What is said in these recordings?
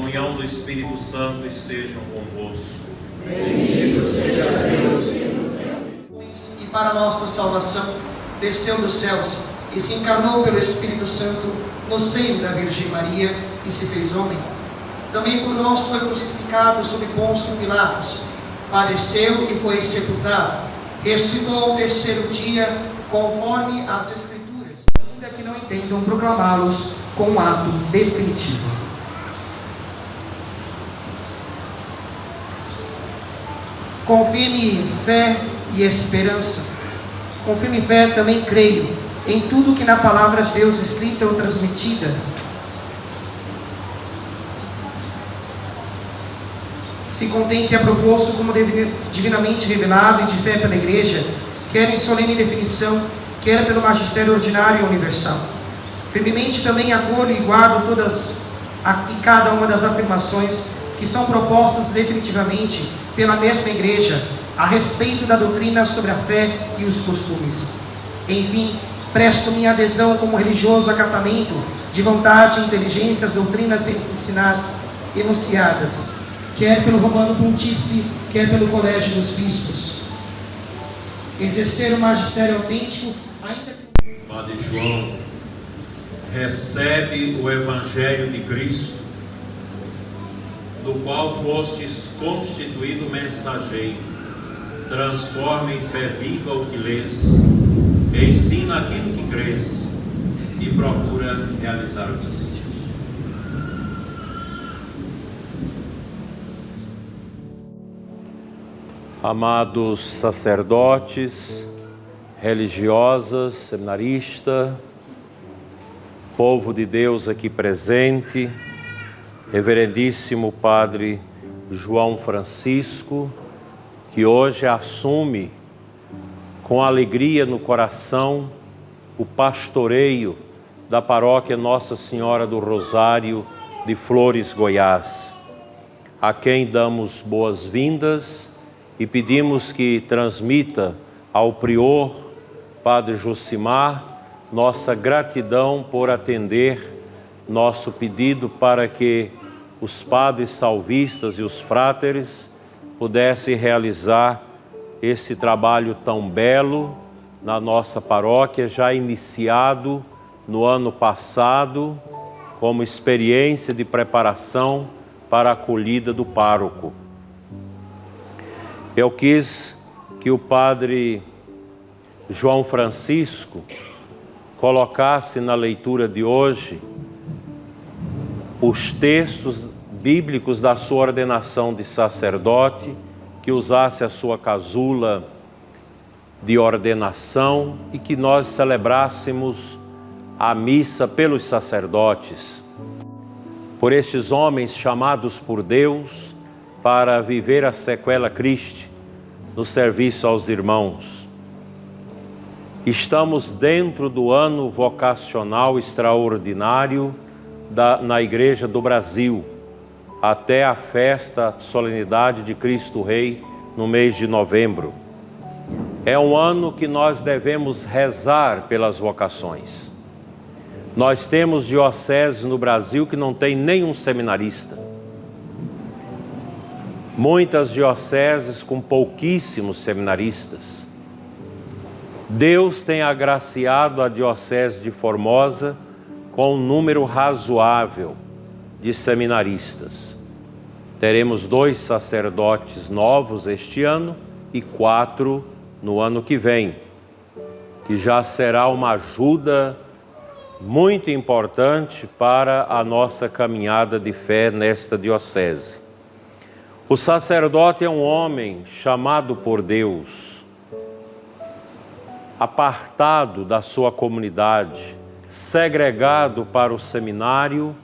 comunhão do Espírito Santo estejam convosco. Bendito seja Deus que nos deu. E para nossa salvação, desceu dos céus e se encarnou pelo Espírito Santo no seio da Virgem Maria e se fez homem. Também por nós foi crucificado sob Pôncio Pilatos, padeceu e foi sepultado, ressuscitou ao terceiro dia, conforme as Escrituras, ainda que não entendam proclamá-los com um ato definitivo. Com firme fé e esperança, com firme fé também creio em tudo que na palavra de Deus escrita ou transmitida se contém, que é proposto como divinamente revelado e de fé pela Igreja, quer em solene definição, quer pelo magistério ordinário e universal. Firmemente também acolho e guardo todas e cada uma das afirmações que são propostas definitivamente pela mesma Igreja a respeito da doutrina sobre a fé e os costumes. Enfim, presto minha adesão como religioso acatamento de vontade e inteligência às doutrinas enunciadas, quer pelo Romano Pontífice, quer pelo Colégio dos Bispos. Exercer o magistério autêntico, ainda que... Padre João, recebe o Evangelho de Cristo, do qual fostes constituído mensageiro. Transforma em fé viva o que lês, ensina aquilo que crês e procura realizar o que sentiu. Amados sacerdotes, religiosas, seminarista, povo de Deus aqui presente, reverendíssimo Padre João Francisco, que hoje assume com alegria no coração o pastoreio da paróquia Nossa Senhora do Rosário de Flores, Goiás, a quem damos boas-vindas e pedimos que transmita ao prior, Padre Josimar, nossa gratidão por atender nosso pedido para que os padres salvistas e os fráteres pudessem realizar esse trabalho tão belo na nossa paróquia, já iniciado no ano passado, como experiência de preparação para a acolhida do pároco. Eu quis que o Padre João Francisco colocasse na leitura de hoje os textos bíblicos da sua ordenação de sacerdote, que usasse a sua casula de ordenação e que nós celebrássemos a missa pelos sacerdotes, por estes homens chamados por Deus para viver a sequela Christi no serviço aos irmãos. Estamos dentro do ano vocacional extraordinário na Igreja do Brasil, até a festa, a solenidade de Cristo Rei, no mês de novembro. É um ano que nós devemos rezar pelas vocações. Nós temos dioceses no Brasil que não tem nenhum seminarista. Muitas dioceses com pouquíssimos seminaristas. Deus tem agraciado a diocese de Formosa com um número razoável de seminaristas. Teremos 2 sacerdotes novos este ano e 4 no ano que vem, que já será uma ajuda muito importante para a nossa caminhada de fé nesta diocese. O sacerdote é um homem chamado por Deus, apartado da sua comunidade, segregado para o seminário,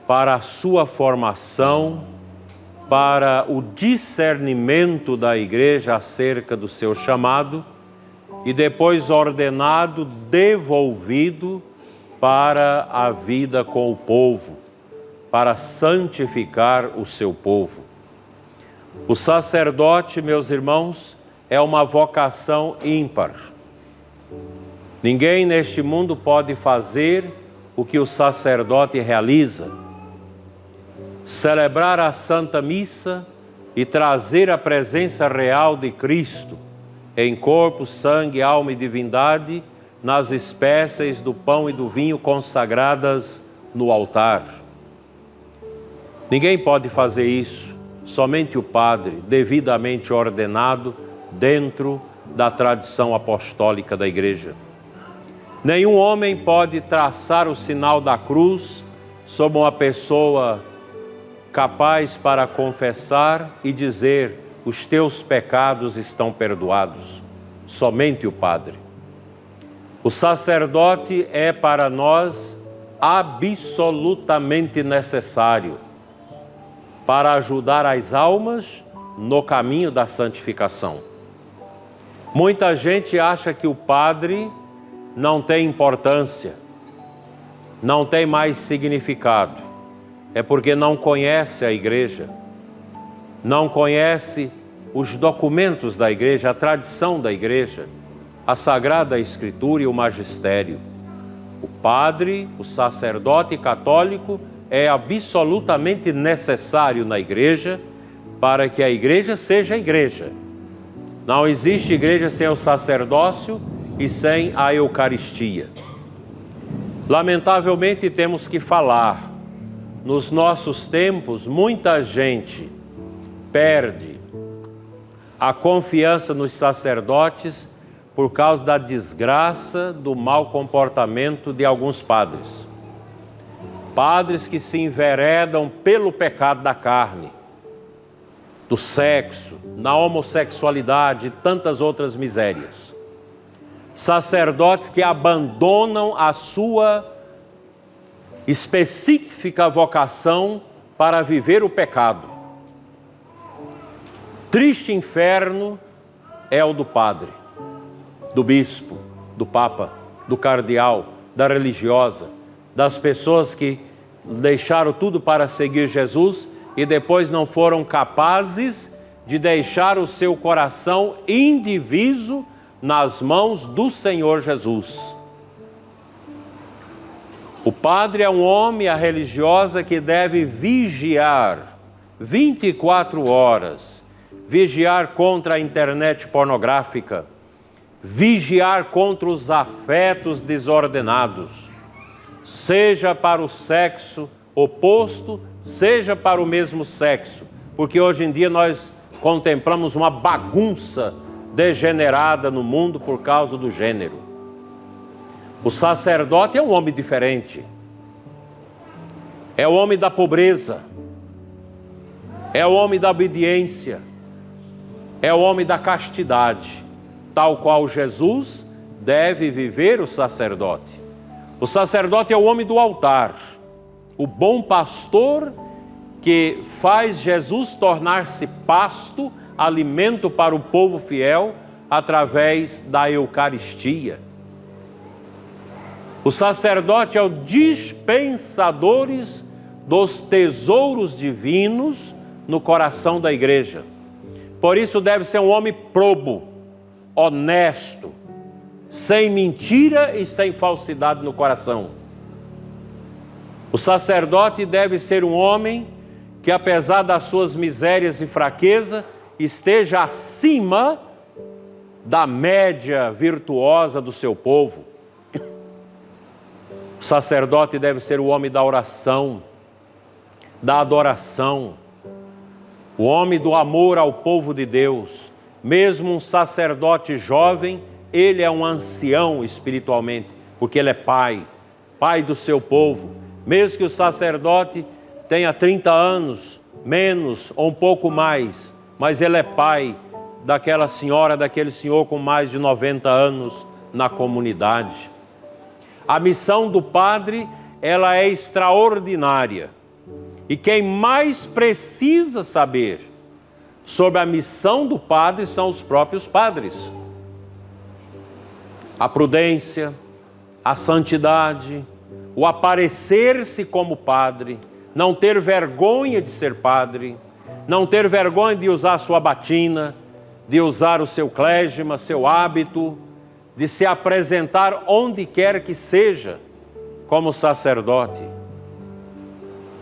para a sua formação, para o discernimento da igreja acerca do seu chamado e depois ordenado, devolvido para a vida com o povo, para santificar o seu povo. O sacerdote, meus irmãos, é uma vocação ímpar. Ninguém neste mundo pode fazer o que o sacerdote realiza. celebrar a Santa Missa e trazer a presença real de Cristo em corpo, sangue, alma e divindade nas espécies do pão e do vinho consagradas no altar. Ninguém pode fazer isso, somente o padre, devidamente ordenado dentro da tradição apostólica da Igreja. Nenhum homem pode traçar o sinal da cruz sobre uma pessoa capaz para confessar e dizer: os teus pecados estão perdoados. Somente o padre. O sacerdote é para nós absolutamente necessário para ajudar as almas no caminho da santificação. Muita gente acha que o padre não tem importância, não tem mais significado. É porque não conhece a Igreja, não conhece os documentos da Igreja, a tradição da Igreja, a Sagrada Escritura e o magistério. O padre, o sacerdote católico é absolutamente necessário na Igreja para que a Igreja seja a Igreja. Não existe Igreja sem o sacerdócio e sem a Eucaristia. Lamentavelmente temos que falar, nos nossos tempos muita gente perde a confiança nos sacerdotes por causa da desgraça do mau comportamento de alguns padres. Padres que se enveredam pelo pecado da carne, do sexo, na homossexualidade e tantas outras misérias. Sacerdotes que abandonam a sua específica vocação para viver o pecado. Triste inferno é o do padre, do bispo, do papa, do cardeal, da religiosa, das pessoas que deixaram tudo para seguir Jesus e depois não foram capazes de deixar o seu coração indiviso nas mãos do Senhor Jesus. O padre é um homem, a religiosa, que deve vigiar 24 horas, vigiar contra a internet pornográfica, vigiar contra os afetos desordenados, seja para o sexo oposto, seja para o mesmo sexo, porque hoje em dia nós contemplamos uma bagunça degenerada no mundo por causa do gênero. O sacerdote é um homem diferente, é o homem da pobreza, é o homem da obediência, é o homem da castidade, tal qual Jesus deve viver o sacerdote. O sacerdote é o homem do altar, o bom pastor que faz Jesus tornar-se pasto, alimento para o povo fiel através da Eucaristia. O sacerdote é o dispensador dos tesouros divinos no coração da igreja. Por isso deve ser um homem probo, honesto, sem mentira e sem falsidade no coração. O sacerdote deve ser um homem que, apesar das suas misérias e fraqueza, esteja acima da média virtuosa do seu povo. O sacerdote deve ser o homem da oração, da adoração, o homem do amor ao povo de Deus. Mesmo um sacerdote jovem, ele é um ancião espiritualmente, porque ele é pai do seu povo. Mesmo que o sacerdote tenha 30 anos, menos ou um pouco mais, mas ele é pai daquela senhora, daquele senhor com mais de 90 anos na comunidade. A missão do padre, ela é extraordinária. E quem mais precisa saber sobre a missão do padre são os próprios padres. A prudência, a santidade, o aparecer-se como padre, não ter vergonha de ser padre, não ter vergonha de usar sua batina, de usar o seu clésima, seu hábito, de se apresentar onde quer que seja como sacerdote.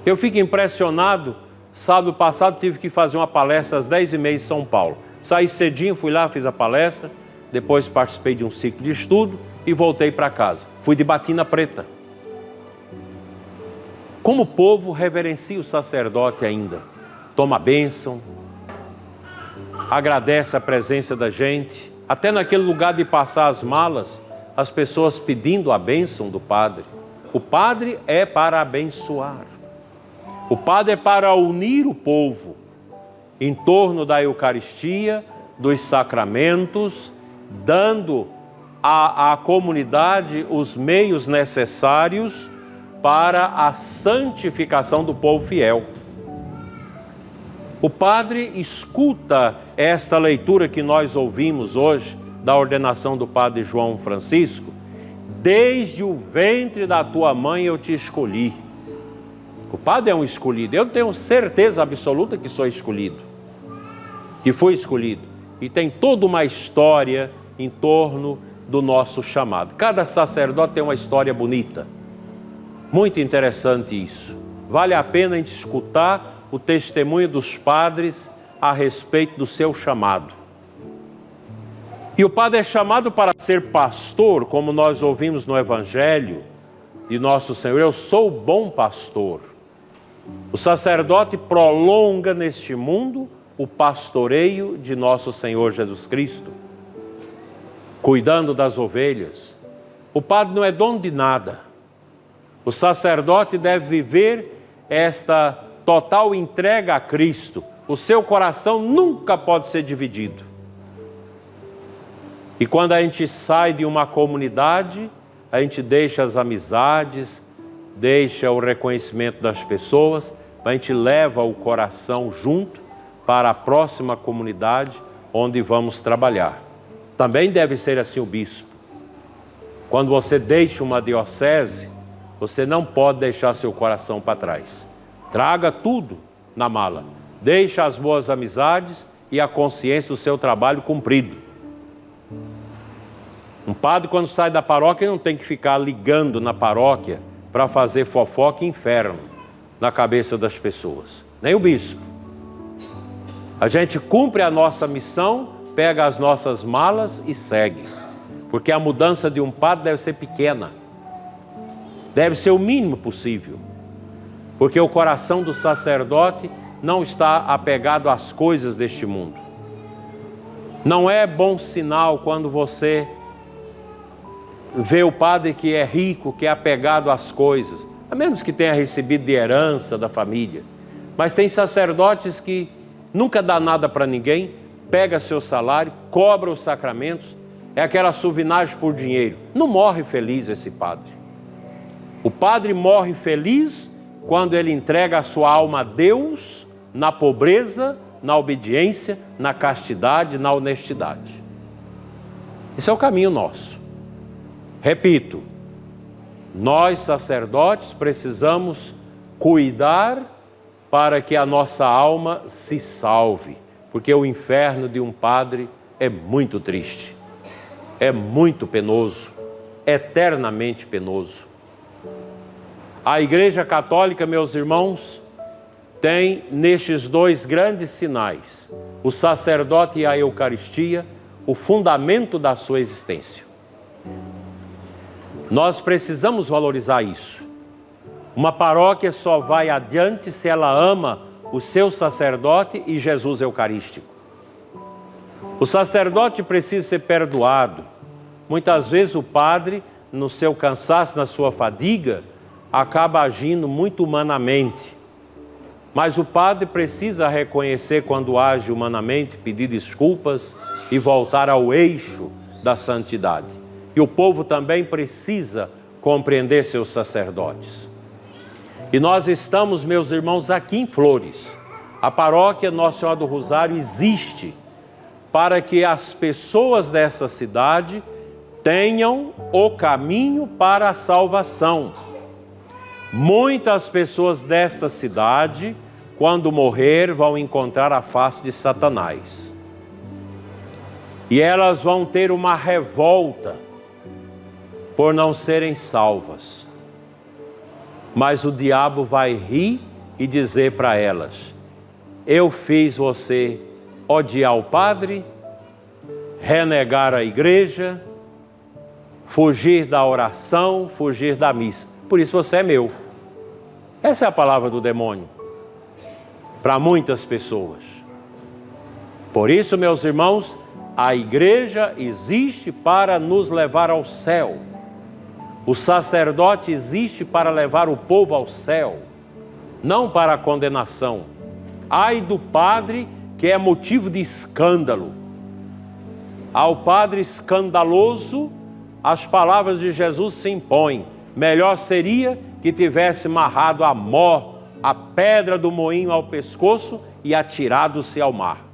Eu fico impressionado. Sábado passado tive que fazer uma palestra às 10h30 em São Paulo. Saí cedinho, fui lá, fiz a palestra, depois participei de um ciclo de estudo e voltei para casa. Fui de batina preta. Como o povo reverencia o sacerdote ainda. Toma a bênção, agradece a presença da gente. Até naquele lugar de passar as malas, as pessoas pedindo a bênção do padre. O padre é para abençoar. O padre é para unir o povo em torno da Eucaristia, dos sacramentos, dando à comunidade os meios necessários para a santificação do povo fiel. O padre escuta esta leitura que nós ouvimos hoje, da ordenação do padre João Francisco. Desde o ventre da tua mãe eu te escolhi. O padre é um escolhido. Eu tenho certeza absoluta que sou escolhido, que fui escolhido. E tem toda uma história em torno do nosso chamado. Cada sacerdote tem uma história bonita. Muito interessante isso. Vale a pena a gente escutar o testemunho dos padres a respeito do seu chamado. E o padre é chamado para ser pastor, como nós ouvimos no Evangelho de Nosso Senhor. Eu sou o bom pastor. O sacerdote prolonga neste mundo o pastoreio de Nosso Senhor Jesus Cristo, cuidando das ovelhas. O padre não é dono de nada. O sacerdote deve viver esta total entrega a Cristo. O seu coração nunca pode ser dividido. E quando a gente sai de uma comunidade, a gente deixa as amizades, deixa o reconhecimento das pessoas, a gente leva o coração junto para a próxima comunidade onde vamos trabalhar. Também deve ser assim o bispo. Quando você deixa uma diocese, você não pode deixar seu coração para trás. Traga tudo na mala. Deixa as boas amizades e a consciência do seu trabalho cumprido. Um padre, quando sai da paróquia, não tem que ficar ligando na paróquia para fazer fofoca e inferno na cabeça das pessoas. Nem o bispo. A gente cumpre a nossa missão, pega as nossas malas e segue. Porque a mudança de um padre deve ser pequena. Deve ser o mínimo possível. Porque o coração do sacerdote não está apegado às coisas deste mundo. Não é bom sinal quando você vê o padre que é rico, que é apegado às coisas, a menos que tenha recebido de herança da família. Mas tem sacerdotes que nunca dá nada para ninguém, pega seu salário, cobra os sacramentos, é aquela suvinagem por dinheiro. Não morre feliz esse padre. O padre morre feliz quando ele entrega a sua alma a Deus na pobreza, na obediência, na castidade, na honestidade. Esse é o caminho nosso. Repito, nós sacerdotes precisamos cuidar para que a nossa alma se salve, porque o inferno de um padre é muito triste, é muito penoso, eternamente penoso. A Igreja Católica, meus irmãos, tem nestes dois grandes sinais, o sacerdote e a Eucaristia, o fundamento da sua existência. Nós precisamos valorizar isso. Uma paróquia só vai adiante se ela ama o seu sacerdote e Jesus Eucarístico. O sacerdote precisa ser perdoado. Muitas vezes o padre, no seu cansaço, na sua fadiga, acaba agindo muito humanamente. Mas o padre precisa reconhecer quando age humanamente, pedir desculpas e voltar ao eixo da santidade. E o povo também precisa compreender seus sacerdotes. E nós estamos, meus irmãos, aqui em Flores. A paróquia Nossa Senhora do Rosário existe para que as pessoas dessa cidade tenham o caminho para a salvação. Muitas pessoas desta cidade, quando morrer, vão encontrar a face de Satanás. E elas vão ter uma revolta por não serem salvas. Mas o diabo vai rir e dizer para elas: eu fiz você odiar o padre, renegar a igreja, fugir da oração, fugir da missa. Por isso você é meu. Essa é a palavra do demônio para muitas pessoas. Por isso, meus irmãos, a igreja existe para nos levar ao céu. O sacerdote existe para levar o povo ao céu, não para a condenação. Ai do padre que é motivo de escândalo. Ao padre escandaloso, as palavras de Jesus se impõem: melhor seria que tivesse amarrado a pedra do moinho ao pescoço e atirado-se ao mar.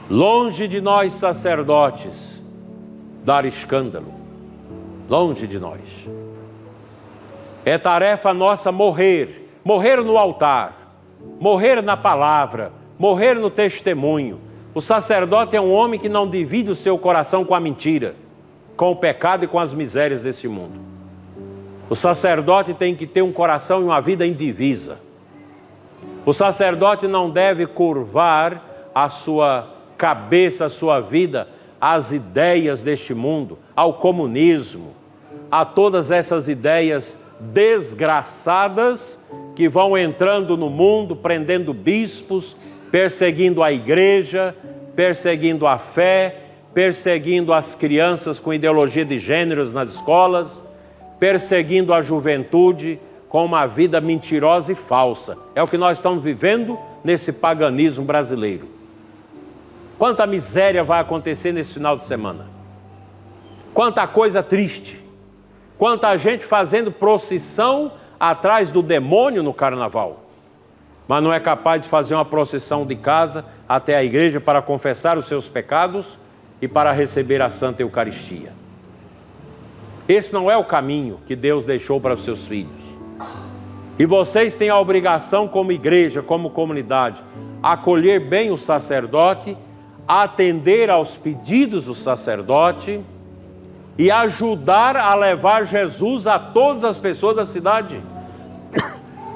Longe de nós, sacerdotes, dar escândalo. Longe de nós. É tarefa nossa morrer no altar, morrer na palavra, morrer no testemunho. O sacerdote é um homem que não divide o seu coração com a mentira, com o pecado e com as misérias desse mundo. O sacerdote tem que ter um coração e uma vida indivisa. O sacerdote não deve curvar a sua cabeça, a sua vida às ideias deste mundo, ao comunismo, a todas essas ideias desgraçadas que vão entrando no mundo, prendendo bispos, perseguindo a igreja, perseguindo a fé, perseguindo as crianças com ideologia de gêneros nas escolas, perseguindo a juventude com uma vida mentirosa e falsa. É o que nós estamos vivendo nesse paganismo brasileiro. Quanta miséria vai acontecer nesse final de semana. Quanta coisa triste. Quanta gente fazendo procissão atrás do demônio no carnaval. Mas não é capaz de fazer uma procissão de casa até a igreja para confessar os seus pecados e para receber a Santa Eucaristia. Esse não é o caminho que Deus deixou para os seus filhos. E vocês têm a obrigação como igreja, como comunidade, acolher bem o sacerdote, atender aos pedidos do sacerdote e ajudar a levar Jesus a todas as pessoas da cidade.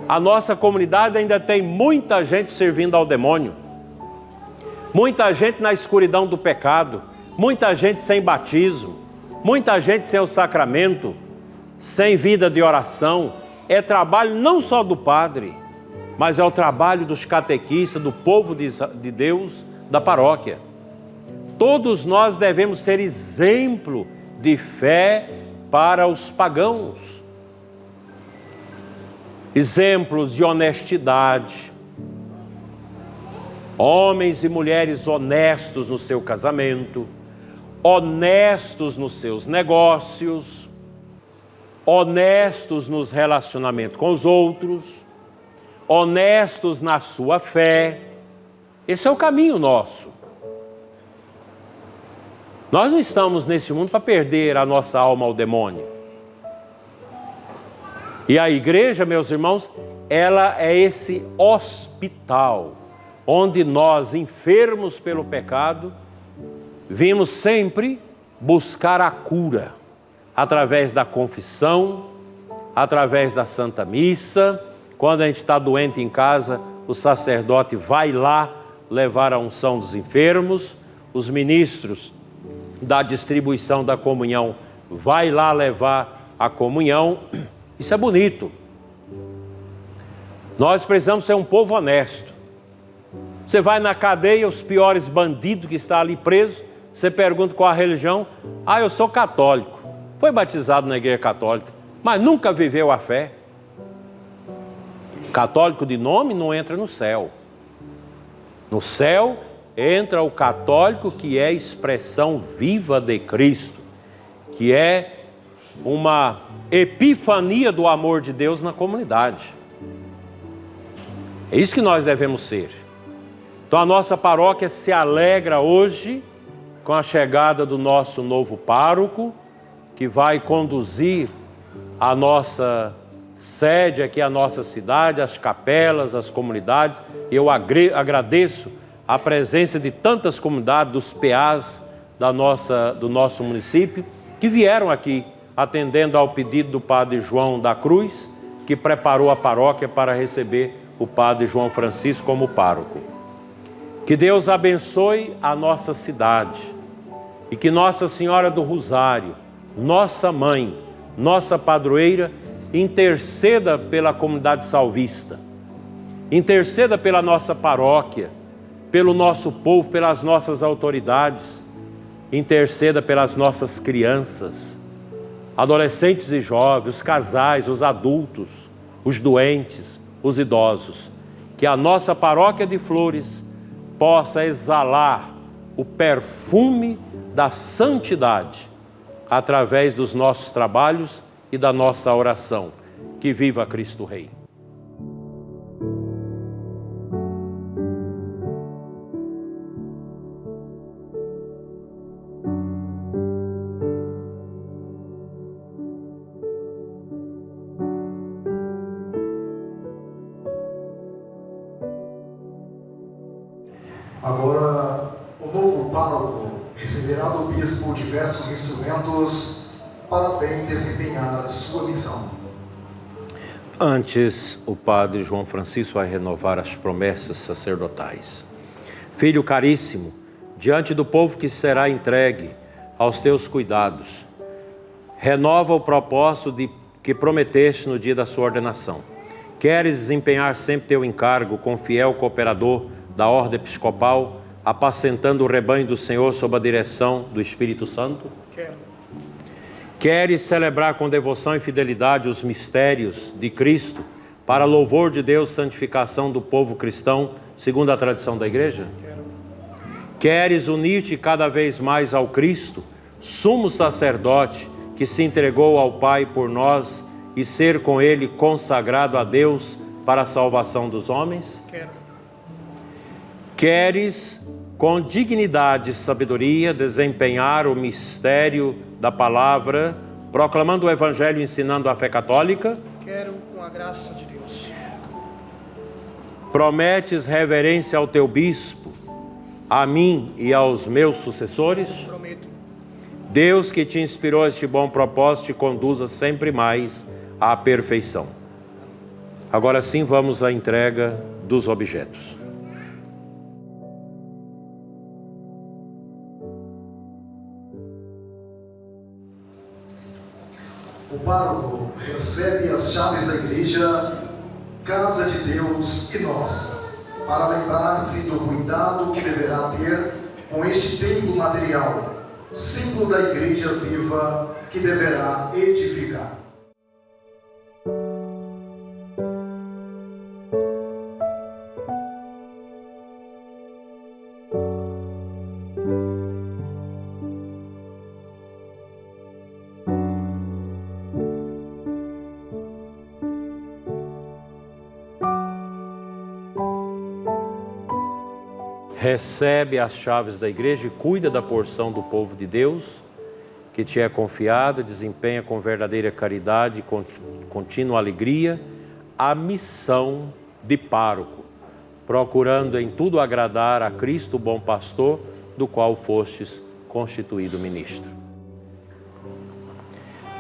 A nossa comunidade ainda tem muita gente servindo ao demônio, muita gente na escuridão do pecado, muita gente sem batismo, muita gente sem o sacramento, sem vida de oração. É trabalho não só do padre, mas é o trabalho dos catequistas, do povo de Deus, da paróquia. Todos nós devemos ser exemplo de fé para os pagãos. Exemplos de honestidade. Homens e mulheres honestos no seu casamento, honestos nos seus negócios, honestos nos relacionamentos com os outros, honestos na sua fé. Esse é o caminho nosso. Nós não estamos nesse mundo para perder a nossa alma ao demônio. E a igreja, meus irmãos, ela é esse hospital, onde nós, enfermos pelo pecado, vimos sempre buscar a cura, através da confissão, através da Santa Missa. Quando a gente está doente em casa, o sacerdote vai lá levar a unção dos enfermos, os ministros da distribuição da comunhão vai lá levar a comunhão. Isso é bonito. Nós precisamos ser um povo honesto. Você vai na cadeia, os piores bandidos que estão ali presos, você pergunta qual a religião. Ah, eu sou católico. Foi batizado na igreja católica, mas nunca viveu a fé. Católico de nome não entra no céu. No céu entra o católico que é expressão viva de Cristo, que é uma epifania do amor de Deus na comunidade. É isso que nós devemos ser. Então a nossa paróquia se alegra hoje com a chegada do nosso novo pároco, que vai conduzir a nossa sede aqui, a nossa cidade, as capelas, as comunidades. Eu agradeço a presença de tantas comunidades, dos PAs do nosso município, que vieram aqui atendendo ao pedido do Padre João da Cruz que preparou a paróquia para receber o Padre João Francisco como pároco. Que Deus abençoe a nossa cidade e que Nossa Senhora do Rosário, nossa mãe, nossa padroeira, interceda pela comunidade salvista, interceda pela nossa paróquia, pelo nosso povo, pelas nossas autoridades, interceda pelas nossas crianças, adolescentes e jovens, os casais, os adultos, os doentes, os idosos. Que a nossa paróquia de Flores possa exalar o perfume da santidade através dos nossos trabalhos e da nossa oração. Que viva Cristo Rei! Agora, o novo pároco receberá do bispo diversos instrumentos para bem desempenhar sua missão. Antes, o Padre João Francisco vai renovar as promessas sacerdotais. Filho caríssimo, diante do povo que será entregue aos teus cuidados, renova o propósito que prometeste no dia da sua ordenação. Queres desempenhar sempre teu encargo com fiel cooperador da ordem episcopal, apacentando o rebanho do Senhor sob a direção do Espírito Santo? Quero. Queres celebrar com devoção e fidelidade os mistérios de Cristo para louvor de Deus e santificação do povo cristão, segundo a tradição da Igreja? Quero. Queres unir-te cada vez mais ao Cristo, sumo sacerdote, que se entregou ao Pai por nós, e ser com Ele consagrado a Deus para a salvação dos homens? Quero. Queres, com dignidade e sabedoria, desempenhar o mistério da palavra, proclamando o Evangelho e ensinando a fé católica? Quero, com a graça de Deus. Prometes reverência ao teu bispo, a mim e aos meus sucessores? Prometo. Deus que te inspirou este bom propósito te conduza sempre mais à perfeição. Agora sim, vamos à entrega dos objetos. O pároco recebe as chaves da igreja, casa de Deus e nossa, para lembrar-se do cuidado que deverá ter com este templo material, símbolo da igreja viva que deverá edificar. Recebe as chaves da igreja e cuida da porção do povo de Deus que te é confiada, desempenha com verdadeira caridade e contínua alegria a missão de pároco, procurando em tudo agradar a Cristo, o bom pastor, do qual fostes constituído ministro.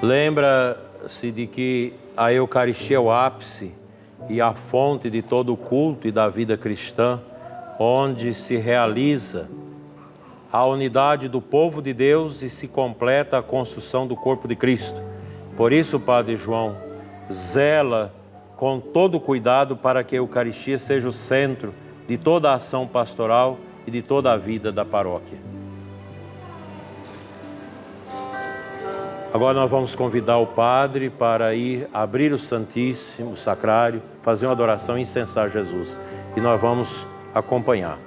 Lembra-se de que a Eucaristia é o ápice e a fonte de todo o culto e da vida cristã, onde se realiza a unidade do povo de Deus e se completa a construção do corpo de Cristo. Por isso, Padre João zela com todo cuidado para que a Eucaristia seja o centro de toda a ação pastoral e de toda a vida da paróquia. Agora nós vamos convidar o Padre para ir abrir o Santíssimo, o Sacrário, fazer uma adoração e incensar Jesus. E nós vamos acompanhar.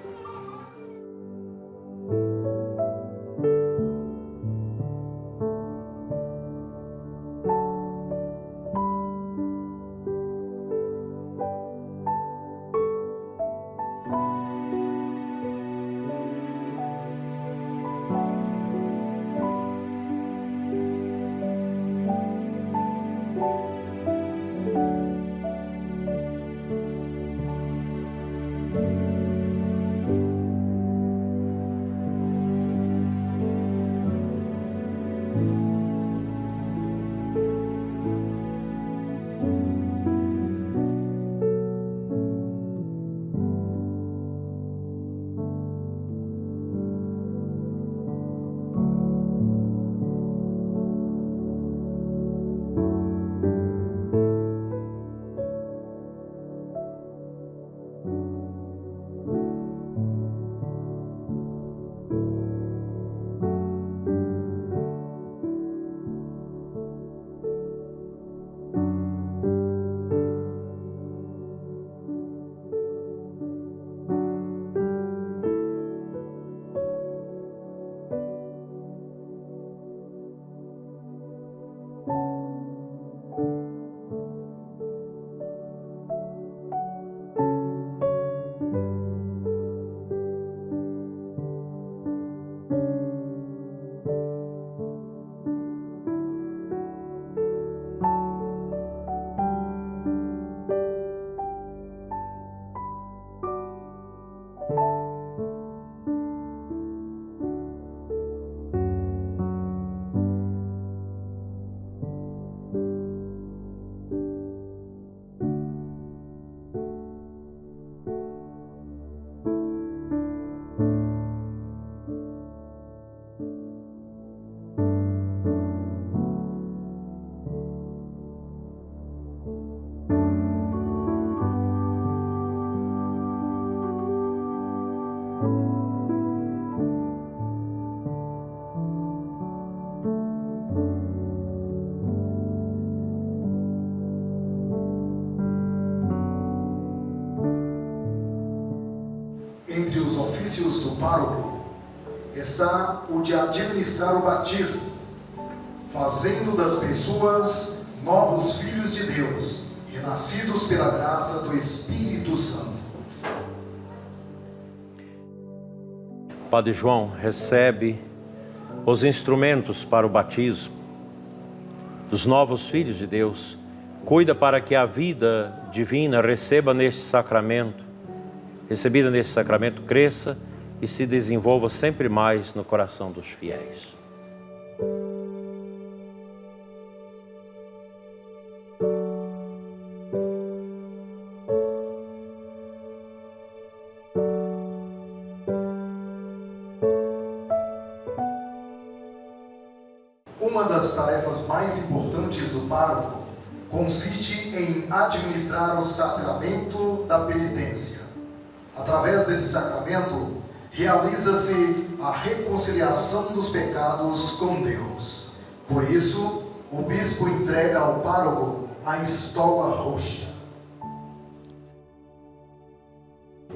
ofícios do pároco está o de administrar o batismo, fazendo das pessoas novos filhos de Deus, renascidos pela graça do Espírito Santo. Padre João recebe os instrumentos para o batismo dos novos filhos de Deus. Cuida para que a vida divina recebida neste sacramento, cresça e se desenvolva sempre mais no coração dos fiéis. Uma das tarefas mais importantes do pároco consiste em administrar o sacramento da penitência. Através desse sacramento, realiza-se a reconciliação dos pecados com Deus. Por isso, o bispo entrega ao pároco a estola roxa.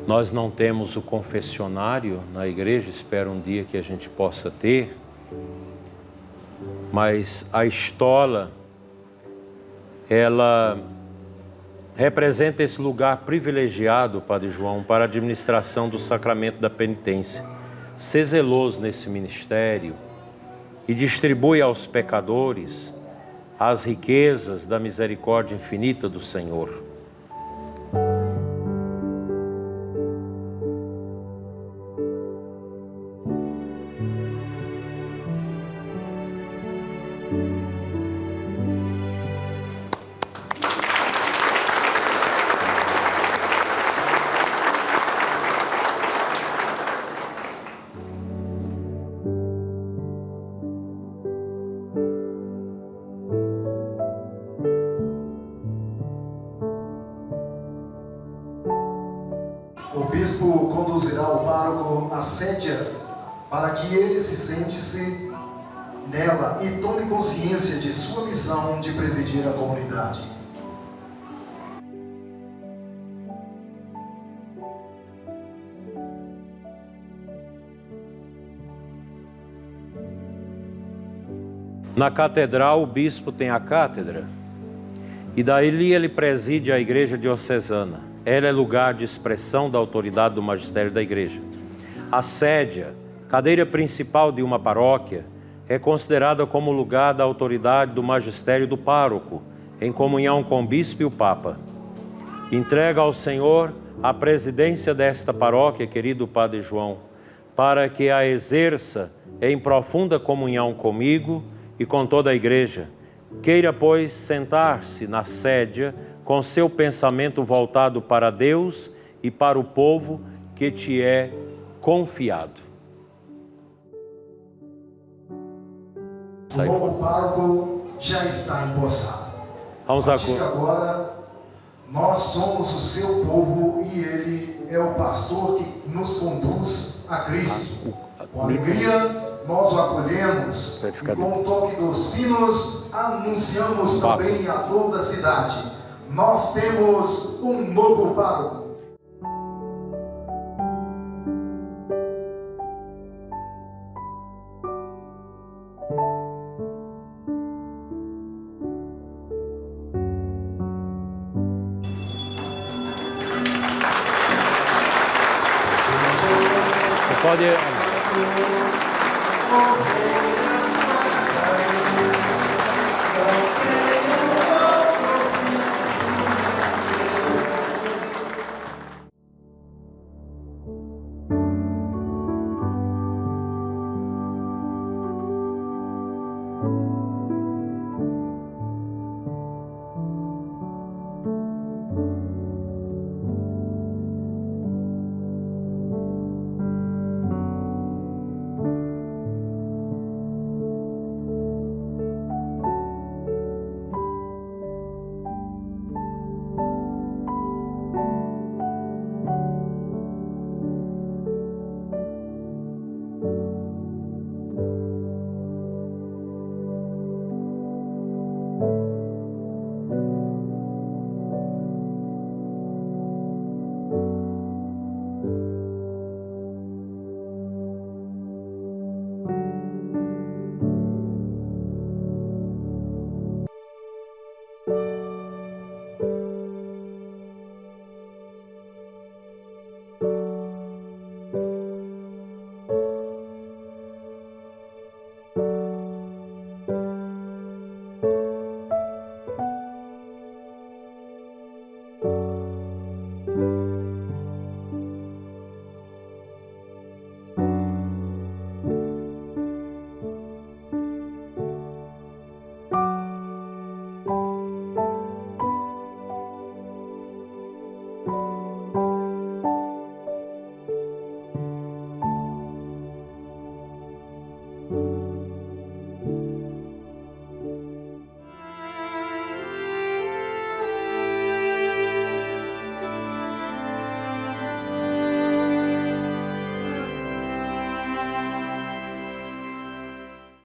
Nós não temos o confessionário na igreja, espero um dia que a gente possa ter, mas a estola, ela representa esse lugar privilegiado, Padre João, para a administração do sacramento da penitência. Ser zeloso nesse ministério e distribui aos pecadores as riquezas da misericórdia infinita do Senhor. O bispo conduzirá o pároco à sédia para que ele se sente-se nela e tome consciência de sua missão de presidir a comunidade. Na catedral, o bispo tem a cátedra e daí ele preside a igreja diocesana. Ela é lugar de expressão da autoridade do magistério da igreja. A sédia, cadeira principal de uma paróquia, é considerada como lugar da autoridade do magistério do pároco, em comunhão com o bispo e o papa. Entrega ao Senhor a presidência desta paróquia, querido Padre João, para que a exerça em profunda comunhão comigo e com toda a igreja. Queira, pois, sentar-se na sédia com seu pensamento voltado para Deus e para o povo que te é confiado. O novo pároco já está empossado. Vamos a partir de agora, nós somos o seu povo e ele é o pastor que nos conduz a Cristo. Com alegria, nós o acolhemos e com o toque dos sinos anunciamos também a toda a cidade. Nós temos um novo pároco. Você pode...